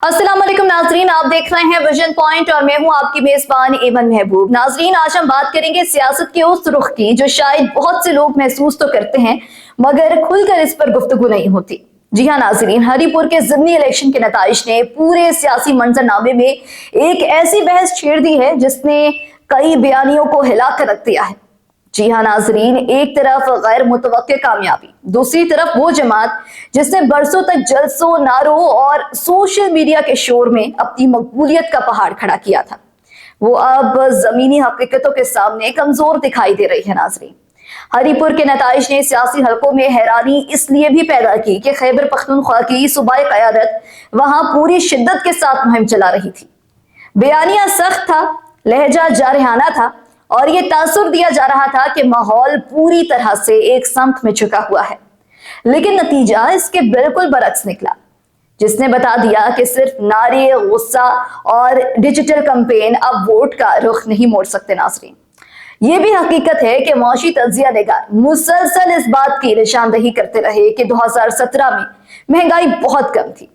अस्सलाम वालेकुम नाजरीन, आप देख रहे हैं विजन पॉइंट और मैं हूं आपकी मेजबान एमन महबूब। नाजरीन, आज हम बात करेंगे सियासत के उस रुख की जो शायद बहुत से लोग महसूस तो करते हैं मगर खुलकर इस पर गुफ्तगू नहीं होती। जी हाँ नाजरीन, हरीपुर के ज़िमनी इलेक्शन के नताइज ने पूरे सियासी मंजरनामे में एक ऐसी बहस छेड़ दी है जिसने कई बयानियों को हिला कर रख दिया है। जी हाँ नाजरीन, एक तरफ गैर मुतवक्के कामयाबी, दूसरी तरफ वो जमात जिसने बरसों तक जलसों, नारों और सोशल मीडिया के शोर में अपनी मकबूलियत का पहाड़ खड़ा किया था, वो अब जमीनी हकीकतों के सामने कमजोर दिखाई दे रही है। नाजरीन, हरीपुर के नताइज ने सियासी हलकों में हैरानी इसलिए भी पैदा की कि खैबर पख्तूनख्वा की सूबाई क़यादत वहां पूरी शिद्दत के साथ मुहिम चला रही थी। बयानिया सख्त था, लहजा जारहाना था और ये तासुर दिया जा रहा था कि माहौल पूरी तरह से एक समत में झुका हुआ है। लेकिन नतीजा इसके बिल्कुल बरक्स निकला, जिसने बता दिया कि सिर्फ नारे, गुस्सा और डिजिटल कैंपेन अब वोट का रुख नहीं मोड़ सकते। नाज़रीन, ये भी हकीकत है कि मौशी तज्जिया निगार मुसलसल इस बात की निशानदही करते रहे कि 2017 में महंगाई बहुत कम थी,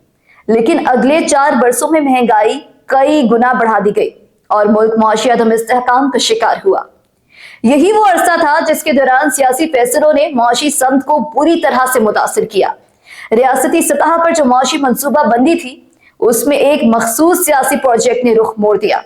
लेकिन अगले 4 बरसों में महंगाई कई गुना बढ़ा दी गई और मुल्क मुआशी अदम इस्तेहकाम का शिकार हुआ। यही वो अरसा था जिसके दौरान सियासी फैसलों ने मुआशी समत को बुरी तरह से मुतासिर किया। रियासती सतह पर जो मुआशी मंसूबा बंदी थी उसमें एक मखसूस सियासी प्रोजेक्ट ने रुख मोड़ दिया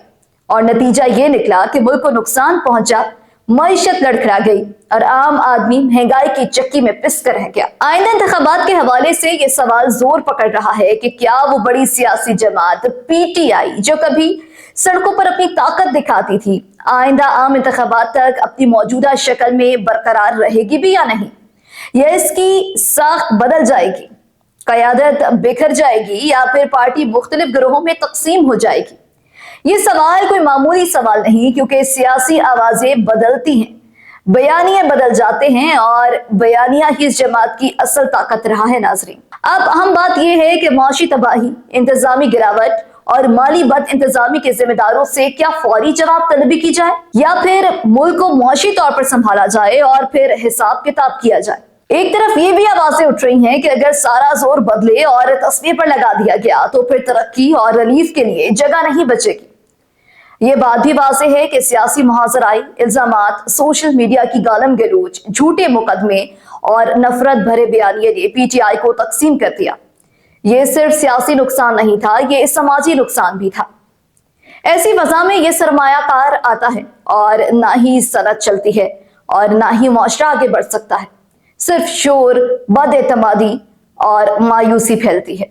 और नतीजा ये निकला कि मुल्क को नुकसान पहुंचा, मईशत लड़खड़ा गई और आम आदमी महंगाई की चक्की में पिस कर रह गया। आइंदा इंतखाबात के हवाले से ये सवाल जोर पकड़ रहा है कि क्या वो बड़ी सियासी जमात पीटीआई जो कभी सड़कों पर अपनी ताकत दिखाती थी, आइंदा आम इंतखाबात तक अपनी मौजूदा शक्ल में बरकरार रहेगी भी या नहीं, या इसकी साख बदल जाएगी, क़यादत बिखर जाएगी या फिर पार्टी मुख्तलिफ गिरोहों में तकसीम हो जाएगी। ये सवाल कोई मामूली सवाल नहीं, क्योंकि सियासी आवाजें बदलती हैं, बयानिया बदल जाते हैं और बयानिया ही इस जमात की असल ताकत रहा है। नाजरीन, अब अहम बात यह है कि मुआशी तबाही, इंतजामी गिरावट और माली बद इंतजामी के जिम्मेदारों से क्या फौरी जवाब तलबी की जाए या फिर मुल्क को मुआशी तौर पर संभाला जाए और फिर हिसाब किताब किया जाए। एक तरफ ये भी आवाजें उठ रही हैं कि अगर सारा जोर बदले और तस्वीर पर लगा दिया गया तो फिर तरक्की और रिलीफ के लिए जगह नहीं बचेगी। ये बात भी वाज़ेह है कि सियासी मुहाजराई, इल्जामात, सोशल मीडिया की गालम गलूच, झूठे मुकदमे और नफरत भरे बयानिए ने पीटीआई को तकसीम कर दिया। ये सिर्फ सियासी नुकसान नहीं था, ये समाजी नुकसान भी था। ऐसी वजह में ये सरमायाकार आता है और ना ही सनत चलती है और ना ही मुआशरा आगे बढ़ सकता है। सिर्फ शोर, बदएतमादी और मायूसी फैलती है।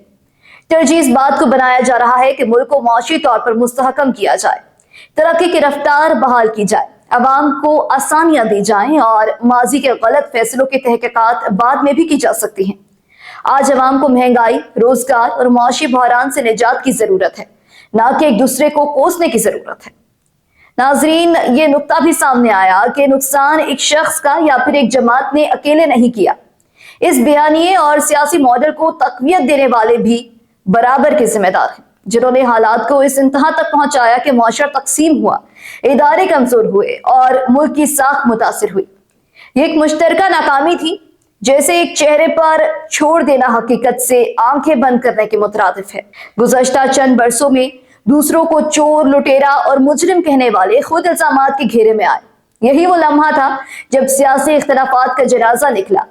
तरजीह इस बात को बनाया जा रहा है कि मुल्क को मुआशी तौर पर मुस्तहकम किया जाए, तरक्की की रफ्तार बहाल की जाए, अवाम को आसानियां दी जाएं और माजी के गलत फैसलों की तहकीकात बाद में भी की जा सकती हैं। आज अवाम को महंगाई, रोजगार और मुआशी बहरान से निजात की जरूरत है, ना कि एक दूसरे को कोसने की जरूरत है। नाजरीन, ये नुक्ता भी सामने आया कि नुकसान एक शख्स का या फिर एक जमात ने अकेले नहीं किया। इस बयानिए और सियासी मॉडल को तकवीत देने वाले भी बराबर के जिम्मेदार हैं, जिन्होंने हालात को इस इंतहा तक पहुंचाया कि मुआशरा तकसीम हुआ, इदारे कमजोर हुए और मुल्क की साख मुतासिर हुई। ये एक मुश्तरका नाकामी थी, जैसे एक चेहरे पर छोड़ देना हकीकत से आंखें बंद करने के मुतरादिफ है। गुज़श्ता चंद बरसों में दूसरों को चोर, लुटेरा और मुजरिम कहने वाले खुद इल्जामात के घेरे में आए। यही वो लम्हा था जब सियासी इख्तिलाफात का जनाजा निकला,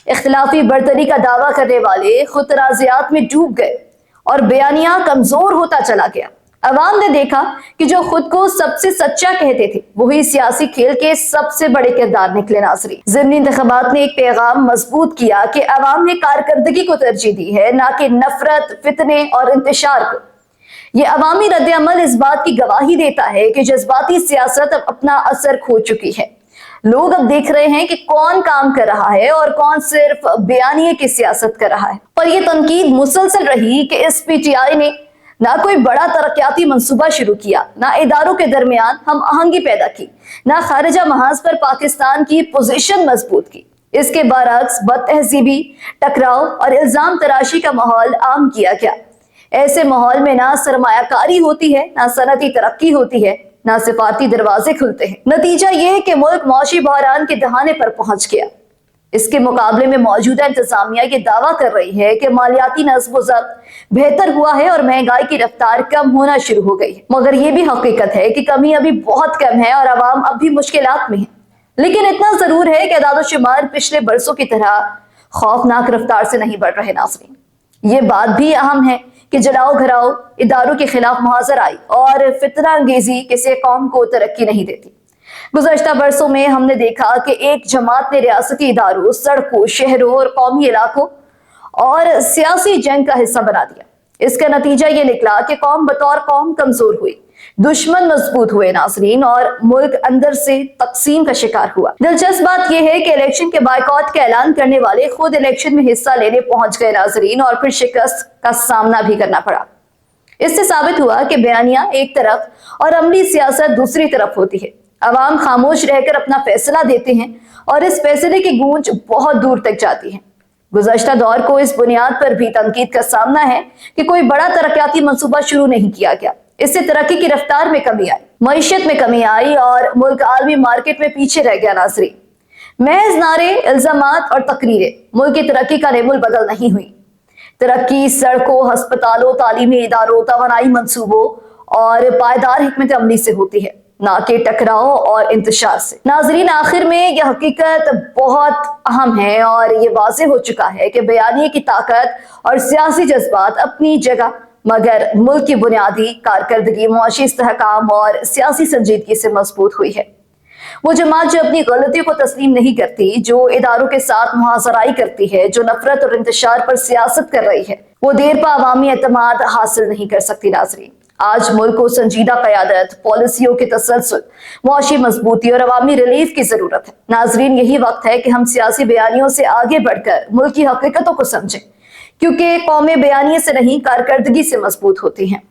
इख्तिलाफी बरतरी का दावा करने वाले खुद तनाज़ात में डूब गए और बयानिया कमजोर होता चला गया। अवाम ने देखा कि जो खुद को सबसे सच्चा कहते थे वही सियासी खेल के सबसे बड़े किरदार निकले। नाज़रीन, ज़िमनी इंतखाबात ने एक पैगाम मजबूत किया कि अवाम ने कारकर्दगी को तरजीह दी है, ना कि नफरत, फितने और इंतशार को। ये अवामी रद्द-ए-अमल इस बात की गवाही देता है कि जज्बाती सियासत अब अपना असर खो चुकी है। लोग अब देख रहे हैं कि कौन काम कर रहा है और कौन सिर्फ बयानिए की सियासत कर रहा है। पर यह तनकीद मुसलसल रही कि इस पीटीआई ने ना कोई बड़ा तरक्याती मंसूबा शुरू किया, ना इदारों के दरमियान हम आहंगी पैदा की, ना खारिजा महाज पर पाकिस्तान की पोजीशन मजबूत की। इसके बरअक्स बदतहजीबी, टकराव और इल्जाम तराशी का माहौल आम किया गया। ऐसे माहौल में ना सरमायाकारी होती है, ना सनती तरक्की होती है, ना सिफारती दरवाजे खुलते हैं। नतीजा ये है कि मुल्क मुआशी बहरान के दहाने पर पहुंच गया। इसके मुकाबले में मौजूदा इंतजामिया ये दावा कर रही है कि मालियाती नज़्म व ज़ब्त बेहतर हुआ है और महंगाई की रफ्तार कम होना शुरू हो गई है। मगर ये भी हकीकत है कि कमी अभी बहुत कम है और आवाम अब भी मुश्किलात में है। लेकिन इतना जरूर है कि अदाद-ओ-शुमार पिछले बरसों की तरह खौफनाक रफ्तार से नहीं बढ़ रहे। नाज़रीन, ये बात भी अहम है कि जलाओ घराओ इदारों के खिलाफ मुहाजराई और फितना अंगेजी किसी कौम को तरक्की नहीं देती। गुज़श्ता बरसों में हमने देखा कि एक जमात ने रियासती इदारों, सड़कों, शहरों और कौमी इलाकों और सियासी जंग का हिस्सा बना दिया। इसका नतीजा ये निकला कि कौम बतौर कौम कमजोर हुई, दुश्मन मजबूत हुए नाज़रीन, और मुल्क अंदर से तकसीम का शिकार हुआ। दिलचस्प बात यह है कि इलेक्शन के बायकॉट का ऐलान करने वाले खुद इलेक्शन में हिस्सा लेने पहुंच गए नाज़रीन, और फिर शिकस्त का सामना भी करना पड़ा। इससे साबित हुआ कि बयानिया एक तरफ और अमली सियासत दूसरी तरफ होती है। अवाम खामोश रहकर अपना फैसला देते हैं और इस फैसले की गूंज बहुत दूर तक जाती है। गुज़श्ता दौर को इस बुनियाद पर भी तनकीद का सामना है कि कोई बड़ा तरक्याती मंसूबा शुरू नहीं किया गया। इससे तरक्की की रफ्तार में कमी आई, मईशत में कमी आई और मुल्क आलमी मार्केट में पीछे रह गया। नाज़रीन, महज नारे, इल्जामात और तकरीरें मुल्क की तरक्की का नेमुल बदल नहीं हुई। तरक्की सड़कों, हस्पतालों, तालीमी इदारों, तवानाई मंसूबों और पायदार हिकमत अमली से होती है, ना कि टकराव और इंतशार से। नाजरीन, आखिर में यह हकीकत बहुत अहम है और ये वाज़ेह हो चुका है कि बयानिए की ताकत और सियासी जज्बात अपनी जगह, मगर मुल्क की बुनियादी कारकर्दगी, मुआशी इस्तेहकाम और सियासी संजीदगी से मजबूत हुई है। वो जमात जो अपनी गलतियों को तस्लीम नहीं करती, जो इदारों के साथ मुहासराई करती है, जो नफरत और इंतशार पर सियासत कर रही है, वो देर पा अवामी एतमाद हासिल नहीं कर सकती। नाज़रीन, आज मुल्क को संजीदा क़यादत, पॉलिसियों के तसलसल, मुआशी मजबूती और अवामी रिलीफ की जरूरत है। नाज़रीन, यही वक्त है कि हम सियासी बयानियों से आगे बढ़कर मुल्क की हकीकतों को समझें, क्योंकि कौमें बयानिए से नहीं कारकर्दगी से मजबूत होती हैं।